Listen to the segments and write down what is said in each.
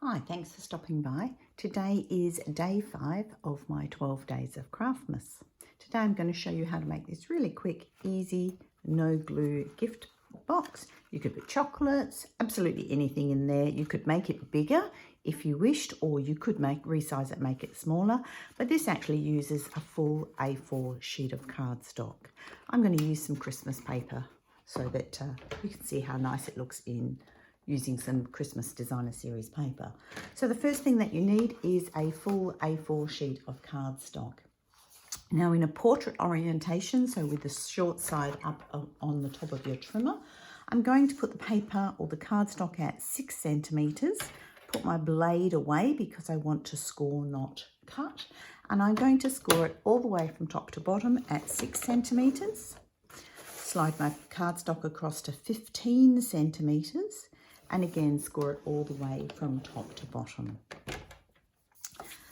Hi, thanks for stopping by. Today is day 5 of my 12 Days of Craftmas. Today I'm going to show you how to make this really quick, easy, no glue gift box. You could put chocolates, absolutely anything in there. You could make it bigger if you wished, or you could resize it, make it smaller. But this actually uses a full A4 sheet of cardstock. I'm going to use some Christmas paper so that you can see how nice it looks in using some Christmas Designer Series paper. So the first thing that you need is a full A4 sheet of cardstock. Now in a portrait orientation, so with the short side up on the top of your trimmer, I'm going to put the paper or the cardstock at 6 centimeters, put my blade away because I want to score, not cut, and I'm going to score it all the way from top to bottom at 6 centimeters. Slide my cardstock across to 15 centimeters, and again score it all the way from top to bottom.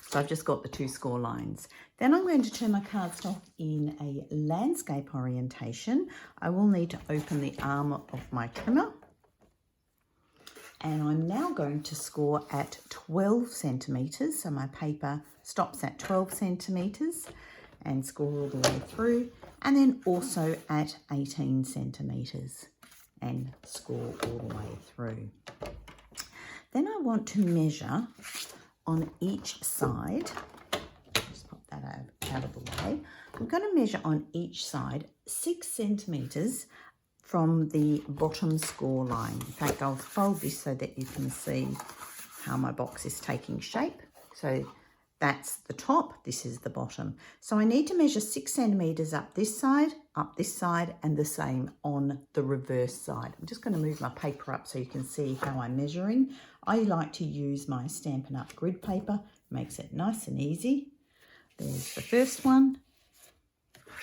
So I've just got the 2 score lines. Then I'm going to turn my cardstock in a landscape orientation. I will need to open the arm of my trimmer. And I'm now going to score at 12 centimeters. So my paper stops at 12 centimeters and score all the way through. And then also at 18 centimeters. And score all the way through. Then I want to measure on each side. Just pop that out of the way. I'm going to measure on each side 6 centimeters from the bottom score line. In fact, I'll fold this so that you can see how my box is taking shape. So that's the top, this is the bottom. So I need to measure 6 centimeters up this side, and the same on the reverse side. I'm just going to move my paper up so you can see how I'm measuring. I like to use my Stampin' Up! Grid paper, makes it nice and easy. There's the first one.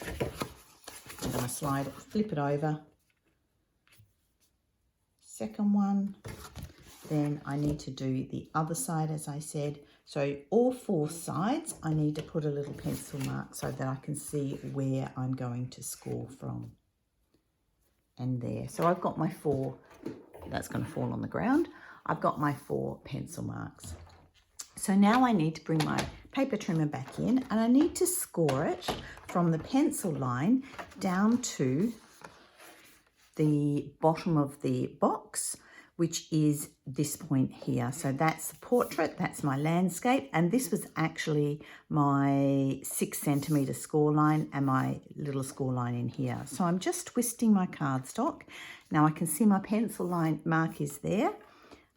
I'm going to slide it, flip it over. Second one. Then I need to do the other side, as I said. So all 4 sides, I need to put a little pencil mark so that I can see where I'm going to score from. And there. So I've got my 4, that's going to fall on the ground. I've got my 4 pencil marks. So now I need to bring my paper trimmer back in, and I need to score it from the pencil line down to the bottom of the box, which is this point here. So that's the portrait, that's my landscape, and this was actually my 6 centimeter score line and my little score line in here. So I'm just twisting my cardstock. Now I can see my pencil line mark is there.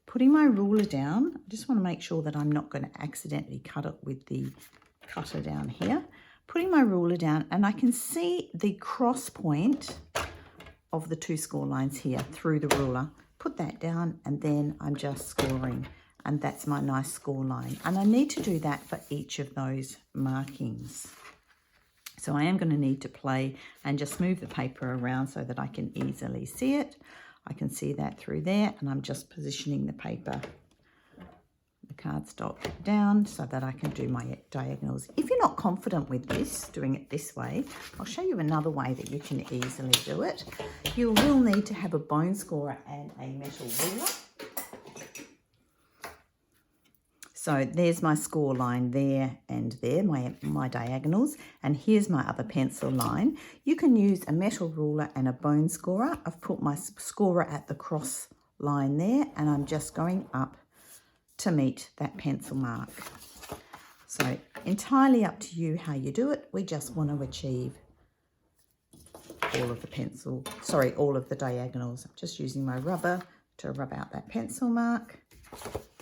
Putting my ruler down, I just want to make sure that I'm not going to accidentally cut it with the cutter down here. Putting my ruler down, and I can see the cross point of the 2 score lines here through the ruler. Put that down, and then I'm just scoring, and that's my nice score line. And I need to do that for each of those markings. So I am going to need to play and just move the paper around so that I can easily see it. I can see that through there, and I'm just positioning the paper, the cardstock down so that I can do my diagonals. If you're not confident with this, doing it this way, I'll show you another way that you can easily do it. You will need to have a bone scorer and a metal ruler. So there's my score line there and there, my diagonals, and here's my other pencil line. You can use a metal ruler and a bone scorer. I've put my scorer at the cross line there, and I'm just going up to meet that pencil mark. So entirely up to you how you do it. We just want to achieve all of the diagonals. I'm just using my rubber to rub out that pencil mark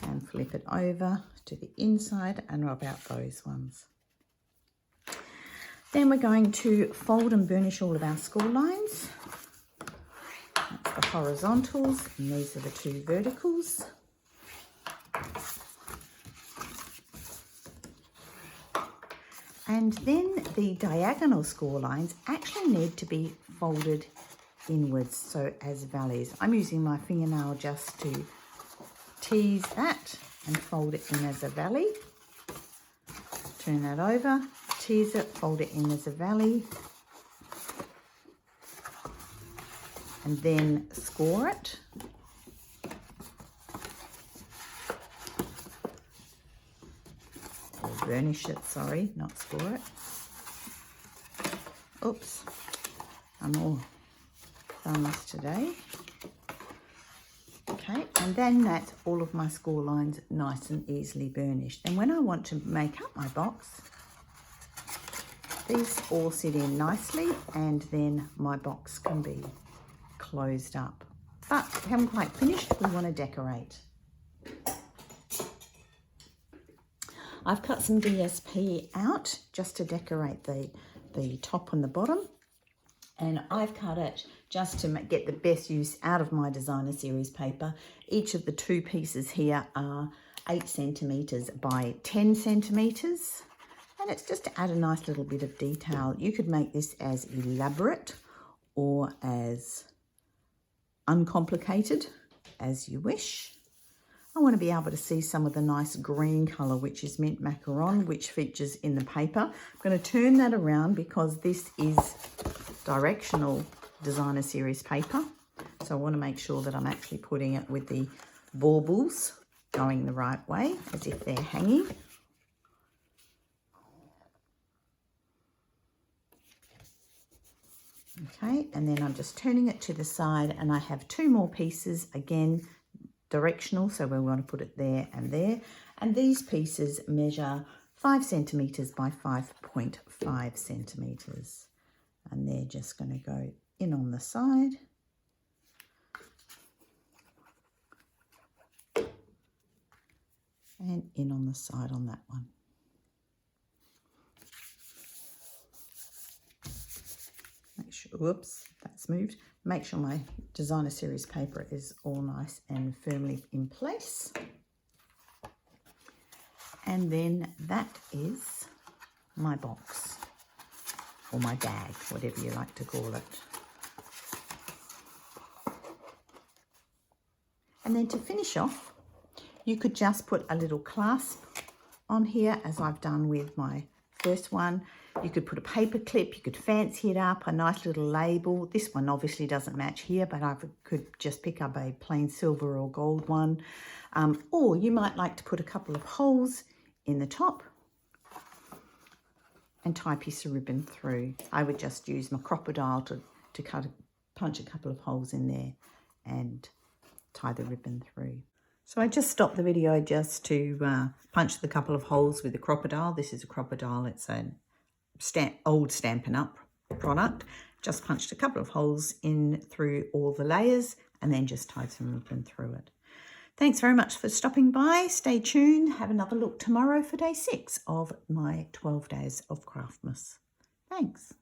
and flip it over to the inside and rub out those ones. Then we're going to fold and burnish all of our score lines. That's the horizontals, and these are the 2 verticals. And then the diagonal score lines actually need to be folded inwards, so as valleys. I'm using my fingernail just to tease that and fold it in as a valley. Turn that over, tease it, fold it in as a valley, and then score it. burnish it, sorry, not score it. Oops, I'm all thumbs today. Okay, and then that's all of my score lines nice and easily burnished. And when I want to make up my box, these all sit in nicely, and then my box can be closed up. But we haven't quite finished, we want to decorate. I've cut some DSP out just to decorate the top and the bottom. And I've cut it just to get the best use out of my designer series paper. Each of the two pieces here are 8 centimetres by 10 centimetres. And it's just to add a nice little bit of detail. You could make this as elaborate or as uncomplicated as you wish. I want to be able to see some of the nice green colour, which is mint macaron, which features in the paper. I'm going to turn that around because this is directional designer series paper. So I want to make sure that I'm actually putting it with the baubles going the right way, as if they're hanging. Okay, and then I'm just turning it to the side, and I have 2 more pieces, again, directional, so we want to put it there and there. And these pieces measure 5 centimetres by 5.5 centimetres. And they're just going to go in on the side. And in on the side on that one. Make sure, whoops, that's moved. Make sure my designer series paper is all nice and firmly in place. And then that is my box, or my bag, whatever you like to call it. And then to finish off, you could just put a little clasp on here, as I've done with my first one. You could put a paper clip, you could fancy it up, a nice little label. This one obviously doesn't match here, but I could just pick up a plain silver or gold one. Or you might like to put a couple of holes in the top and tie a piece of ribbon through. I would just use my crocodile to punch a couple of holes in there and tie the ribbon through. So I just stopped the video just to punch the couple of holes with the crocodile. This is a crocodile, it's an old Stampin' Up product. Just punched a couple of holes in through all the layers and then just tied some ribbon through it. Thanks very much for stopping by. Stay tuned. Have another look tomorrow for day 6 of my 12 Days of Craftmas. Thanks.